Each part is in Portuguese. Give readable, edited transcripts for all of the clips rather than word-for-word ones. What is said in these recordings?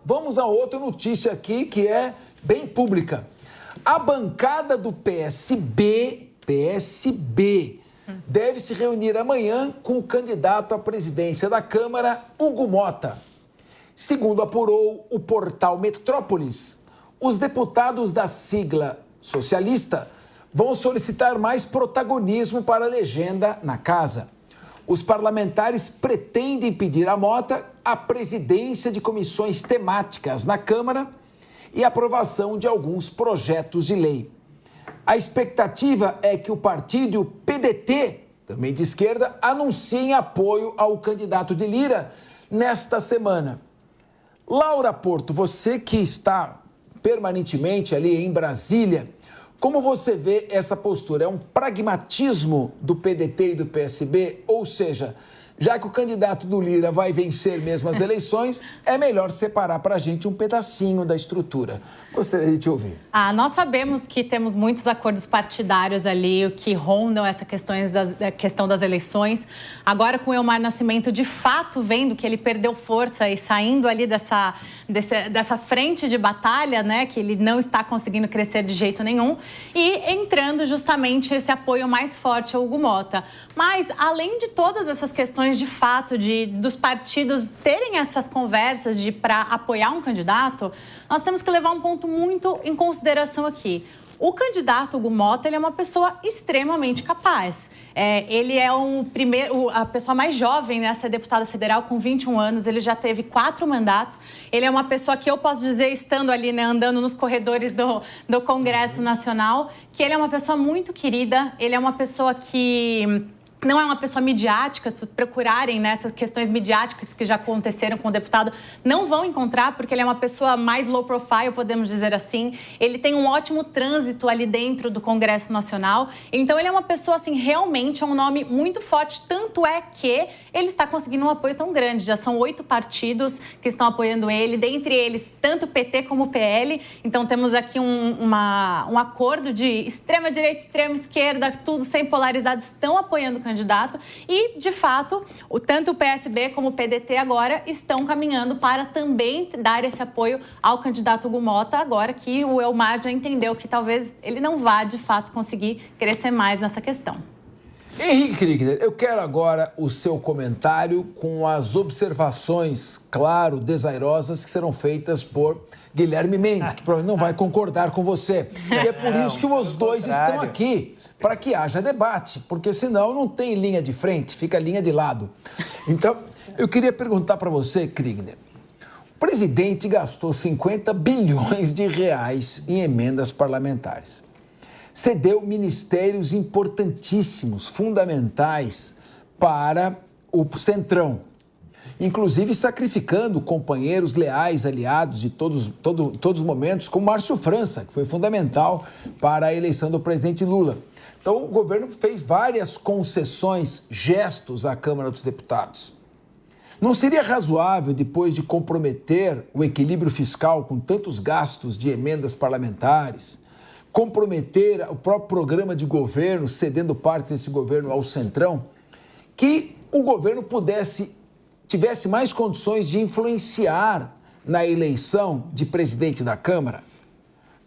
vamos a outra notícia aqui que é bem pública. A bancada do PSB deve se reunir amanhã com o candidato à presidência da Câmara, Hugo Motta. Segundo apurou o portal Metrópolis, os deputados da sigla socialista vão solicitar mais protagonismo para a legenda na casa. Os parlamentares pretendem pedir a Motta a presidência de comissões temáticas na Câmara e aprovação de alguns projetos de lei. A expectativa é que o partido e o PDT, também de esquerda, anunciem apoio ao candidato de Lira nesta semana. Laura Porto, você que está permanentemente ali em Brasília, como você vê essa postura? É um pragmatismo do PDT e do PSB? Ou seja, já que o candidato do Lira vai vencer mesmo as eleições, é melhor separar para a gente um pedacinho da estrutura. Gostaria de te ouvir. Nós sabemos que temos muitos acordos partidários ali que rondam essa questão das eleições. Agora, com o Elmar Nascimento, de fato, vendo que ele perdeu força e saindo ali dessa frente de batalha, né, que ele não está conseguindo crescer de jeito nenhum, e entrando justamente esse apoio mais forte ao Hugo Motta. Mas, além de todas essas questões de fato, dos partidos terem essas conversas para apoiar um candidato, nós temos que levar um ponto muito em consideração aqui. O candidato Hugo Motta, ele é uma pessoa extremamente capaz. Ele é a pessoa mais jovem, né, a ser deputado federal, com 21 anos. Ele já teve 4 mandatos. Ele é uma pessoa que eu posso dizer, estando ali, né, andando nos corredores do Congresso Nacional, que ele é uma pessoa muito querida. Ele é uma pessoa que não é uma pessoa midiática. Se procurarem nessas questões midiáticas que já aconteceram com o deputado, não vão encontrar, porque ele é uma pessoa mais low profile, podemos dizer assim. Ele tem um ótimo trânsito ali dentro do Congresso Nacional. Então, ele é uma pessoa, assim, realmente é um nome muito forte. Tanto é que ele está conseguindo um apoio tão grande. Já são 8 partidos que estão apoiando ele, dentre eles, tanto o PT como o PL. Então, temos aqui um acordo de extrema-direita, extrema-esquerda, tudo sem polarizado, estão apoiando o candidato e, de fato, tanto o PSB como o PDT agora estão caminhando para também dar esse apoio ao candidato Hugo Motta, agora que o Elmar já entendeu que talvez ele não vá, de fato, conseguir crescer mais nessa questão. Henrique Kriegner, eu quero agora o seu comentário com as observações, claro, desairosas que serão feitas por Guilherme Mendes, que provavelmente não vai concordar com você. E é por isso que os dois estão aqui, para que haja debate, porque senão não tem linha de frente, fica linha de lado. Então, eu queria perguntar para você, Kriegner, o presidente gastou 50 bilhões de reais em emendas parlamentares. Cedeu ministérios importantíssimos, fundamentais para o Centrão, inclusive sacrificando companheiros leais, aliados de todos os momentos, como Márcio França, que foi fundamental para a eleição do presidente Lula. Então, o governo fez várias concessões, gestos à Câmara dos Deputados. Não seria razoável, depois de comprometer o equilíbrio fiscal com tantos gastos de emendas parlamentares, comprometer o próprio programa de governo, cedendo parte desse governo ao Centrão, que o governo tivesse mais condições de influenciar na eleição de presidente da Câmara?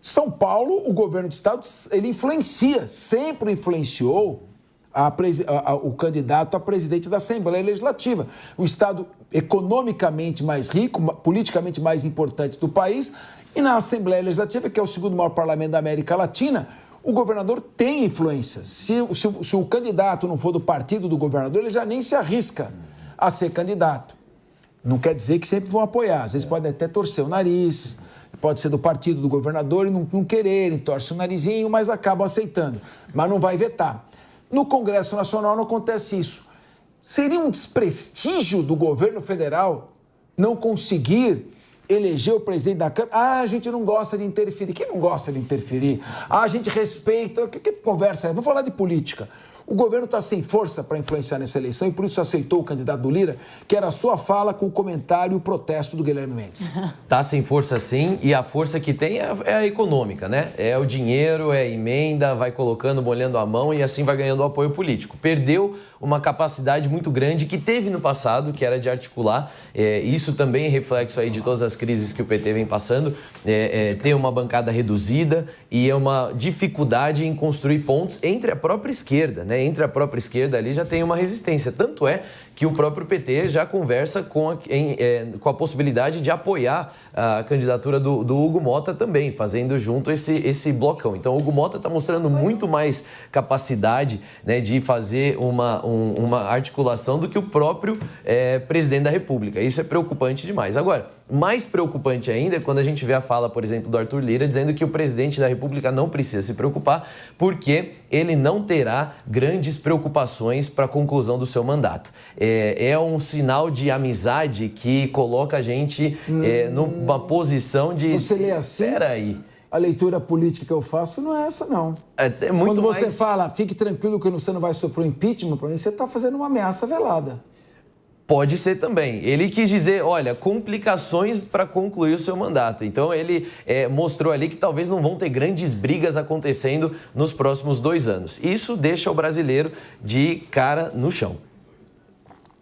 São Paulo, o governo do estado, ele influencia, sempre influenciou o candidato a presidente da Assembleia Legislativa. O estado economicamente mais rico, politicamente mais importante do país, e na Assembleia Legislativa, que é o segundo maior parlamento da América Latina, o governador tem influência. Se o candidato não for do partido do governador, ele já nem se arrisca a ser candidato. Não quer dizer que sempre vão apoiar, às vezes podem até torcer o nariz, pode ser do partido do governador e não quererem, torce o narizinho, mas acabam aceitando, mas não vai vetar. No Congresso Nacional não acontece isso. Seria um desprestígio do governo federal não conseguir eleger o presidente da Câmara? A gente não gosta de interferir. Quem não gosta de interferir? A gente respeita. Que conversa é? Vamos falar de política. O governo está sem força para influenciar nessa eleição e por isso aceitou o candidato do Lira, que era a sua fala com o comentário e o protesto do Guilherme Mendes. Está sem força sim, e a força que tem é a econômica, né? É o dinheiro, é a emenda, vai colocando, molhando a mão e assim vai ganhando o apoio político. Perdeu uma capacidade muito grande que teve no passado, que era de articular. Isso também é reflexo aí de todas as crises que o PT vem passando. Ter uma bancada reduzida e é uma dificuldade em construir pontes entre a própria esquerda, né? Entre a própria esquerda ali já tem uma resistência. Tanto é que o próprio PT já conversa com a possibilidade de apoiar a candidatura do Hugo Motta também, fazendo junto esse blocão. Então, o Hugo Motta está mostrando muito mais capacidade, né, de fazer uma articulação do que o próprio presidente da República. Isso é preocupante demais. Agora, mais preocupante ainda é quando a gente vê a fala, por exemplo, do Arthur Lira, dizendo que o presidente da República não precisa se preocupar porque ele não terá grandes preocupações para a conclusão do seu mandato. É um sinal de amizade que coloca a gente numa posição de... Você lê assim? Espera aí. A leitura política que eu faço não é essa, não. Quando você fala, fique tranquilo que você não vai sofrer impeachment, para mim você está fazendo uma ameaça velada. Pode ser também. Ele quis dizer, olha, complicações para concluir o seu mandato. Então, ele mostrou ali que talvez não vão ter grandes brigas acontecendo nos próximos 2 anos. Isso deixa o brasileiro de cara no chão.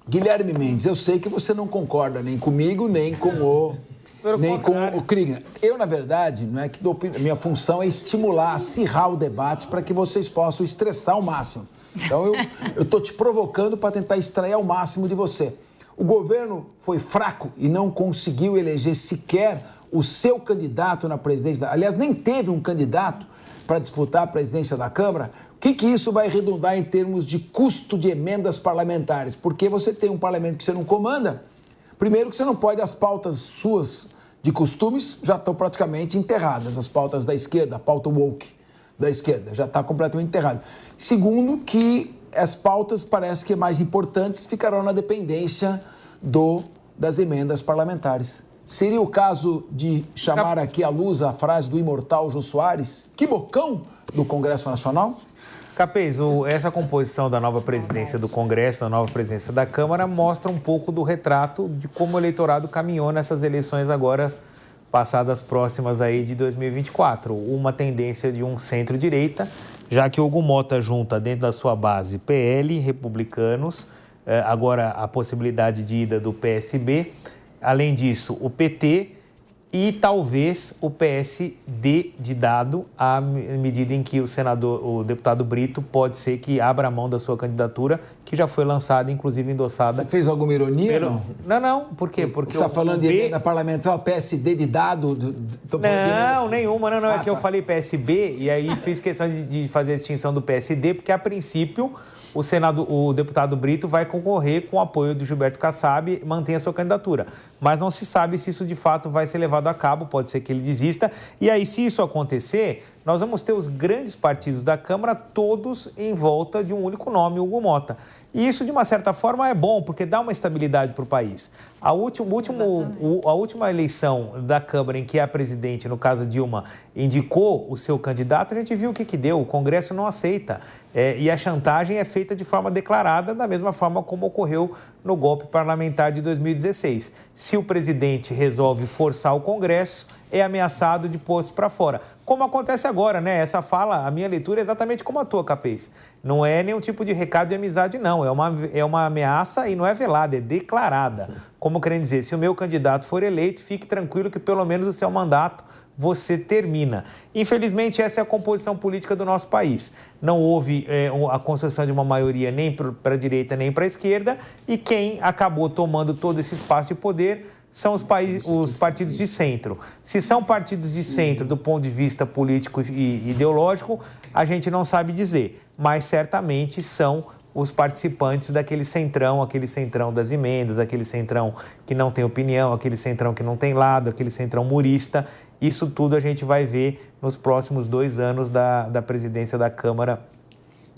Guilherme Mendes, eu sei que você não concorda nem comigo, nem com o Kriegner. Eu, na verdade, não é que minha função é estimular, acirrar o debate para que vocês possam estressar ao máximo. Então, eu estou te provocando para tentar extrair ao máximo de você. O governo foi fraco e não conseguiu eleger sequer o seu candidato na presidência. Aliás, nem teve um candidato para disputar a presidência da Câmara. O que isso vai redundar em termos de custo de emendas parlamentares? Porque você tem um parlamento que você não comanda. Primeiro que você não pode, as pautas suas de costumes já estão praticamente enterradas. As pautas da esquerda, a pauta woke da esquerda, já está completamente enterrado. Segundo, que as pautas parece que mais importantes ficarão na dependência das emendas parlamentares. Seria o caso de chamar aqui à luz a frase do imortal Jô Soares, que bocão do Congresso Nacional? Capês, essa composição da nova presidência do Congresso, da nova presidência da Câmara, mostra um pouco do retrato de como o eleitorado caminhou nessas eleições agora passadas próximas aí de 2024. Uma tendência de um centro-direita, já que o Hugo Motta junta dentro da sua base PL, republicanos, agora a possibilidade de ida do PSB, além disso o PT e talvez o PSD de dado, à medida em que o deputado Brito pode ser que abra a mão da sua candidatura, que já foi lançada, inclusive endossada. Você fez alguma ironia? Não. Por quê? Porque você está falando de emenda parlamentar, PSD de dado? Não, nenhuma. Não. É que eu falei PSB e aí fiz questão de fazer a distinção do PSD, porque a princípio o deputado Brito vai concorrer com o apoio do Gilberto Kassab e mantém a sua candidatura. Mas não se sabe se isso de fato vai ser levado a cabo, pode ser que ele desista. E aí, se isso acontecer, nós vamos ter os grandes partidos da Câmara todos em volta de um único nome, Hugo Motta. E isso, de uma certa forma, é bom, porque dá uma estabilidade para o país. A última eleição da Câmara em que a presidente, no caso Dilma, indicou o seu candidato, a gente viu o que deu. O Congresso não aceita. E a chantagem é feita de forma declarada, da mesma forma como ocorreu no golpe parlamentar de 2016. Se o presidente resolve forçar o Congresso, é ameaçado de posto para fora. Como acontece agora, né? Essa fala, a minha leitura é exatamente como a tua, Capês. Não é nenhum tipo de recado de amizade, não. É uma ameaça e não é velada, é declarada. Como querendo dizer, se o meu candidato for eleito, fique tranquilo que pelo menos o seu mandato você termina. Infelizmente, essa é a composição política do nosso país. Não houve a construção de uma maioria nem para a direita nem para a esquerda e quem acabou tomando todo esse espaço de poder são os partidos de centro. Se são partidos de centro do ponto de vista político e ideológico, a gente não sabe dizer, mas certamente são os participantes daquele centrão das emendas, aquele centrão que não tem opinião, aquele centrão que não tem lado, aquele centrão murista. Isso tudo a gente vai ver nos próximos 2 anos da presidência da Câmara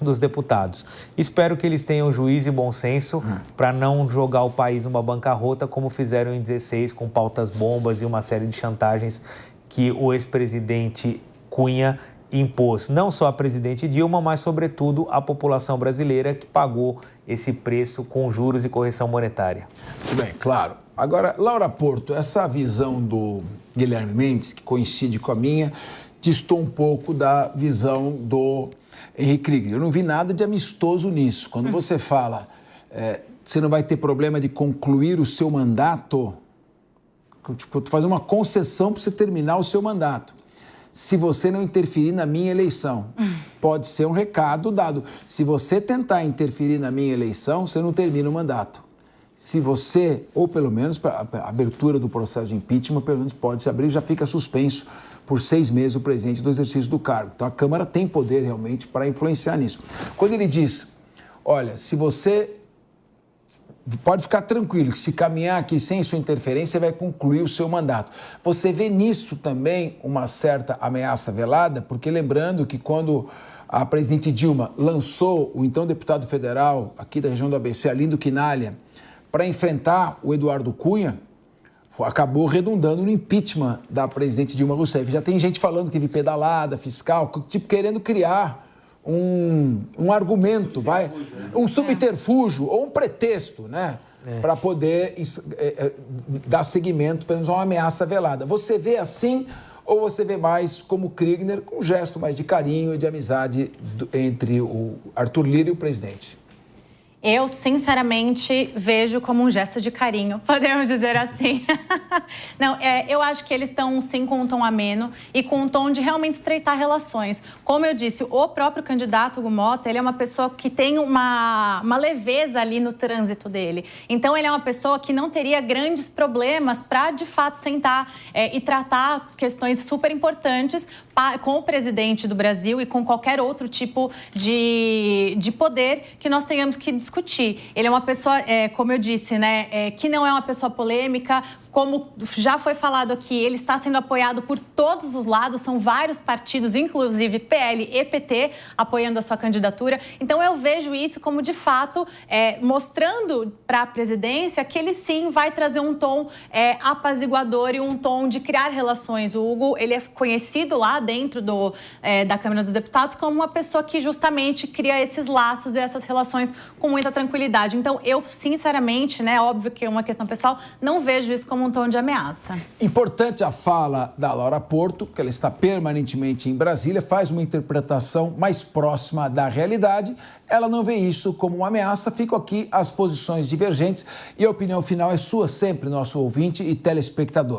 dos Deputados. Espero que eles tenham juízo e bom senso para não jogar o país numa bancarrota como fizeram em 16 com pautas bombas e uma série de chantagens que o ex-presidente Cunha impôs não só a presidente Dilma, mas, sobretudo, a população brasileira que pagou esse preço com juros e correção monetária. Muito bem, claro. Agora, Laura Porto, essa visão do Guilherme Mendes, que coincide com a minha, distou um pouco da visão do Henrique Krieger. Eu não vi nada de amistoso nisso. Quando você fala, você não vai ter problema de concluir o seu mandato, tipo, fazer uma concessão para você terminar o seu mandato. Se você não interferir na minha eleição, pode ser um recado dado. Se você tentar interferir na minha eleição, você não termina o mandato. Se você, ou pelo menos para a abertura do processo de impeachment, pelo menos pode se abrir, já fica suspenso por 6 meses o presidente do exercício do cargo. Então a Câmara tem poder realmente para influenciar nisso. Quando ele diz, olha, se você pode ficar tranquilo que se caminhar aqui sem sua interferência, você vai concluir o seu mandato. Você vê nisso também uma certa ameaça velada, porque lembrando que quando a presidente Dilma lançou o então deputado federal aqui da região do ABC, Arlindo Quinalha, para enfrentar o Eduardo Cunha, acabou redundando no impeachment da presidente Dilma Rousseff. Já tem gente falando que teve pedalada fiscal, tipo querendo criar um argumento, um subterfúgio ou um pretexto, né? Para poder dar seguimento, pelo menos, a uma ameaça velada. Você vê assim ou você vê mais como Krieger, com um gesto mais de carinho e de amizade entre o Arthur Lira e o presidente? Eu, sinceramente, vejo como um gesto de carinho, podemos dizer assim. Não, eu acho que eles estão, sim, com um tom ameno e com um tom de realmente estreitar relações. Como eu disse, o próprio candidato Hugo Mota, ele é uma pessoa que tem uma leveza ali no trânsito dele. Então, ele é uma pessoa que não teria grandes problemas para, de fato, sentar e tratar questões super importantes com o presidente do Brasil e com qualquer outro tipo de poder que nós tenhamos que discutir. Ele é uma pessoa, como eu disse, né, que não é uma pessoa polêmica, como já foi falado aqui, ele está sendo apoiado por todos os lados, são vários partidos, inclusive PL e PT, apoiando a sua candidatura. Então, eu vejo isso como, de fato, mostrando para a presidência que ele, sim, vai trazer um tom apaziguador e um tom de criar relações. O Hugo, ele é conhecido lá dentro da Câmara dos Deputados como uma pessoa que justamente cria esses laços e essas relações com muita tranquilidade. Então, eu, sinceramente, né, óbvio que é uma questão pessoal, não vejo isso como um tom de ameaça. Importante a fala da Laura Porto, que ela está permanentemente em Brasília, faz uma interpretação mais próxima da realidade. Ela não vê isso como uma ameaça. Ficam aqui as posições divergentes e a opinião final é sua sempre, nosso ouvinte e telespectador.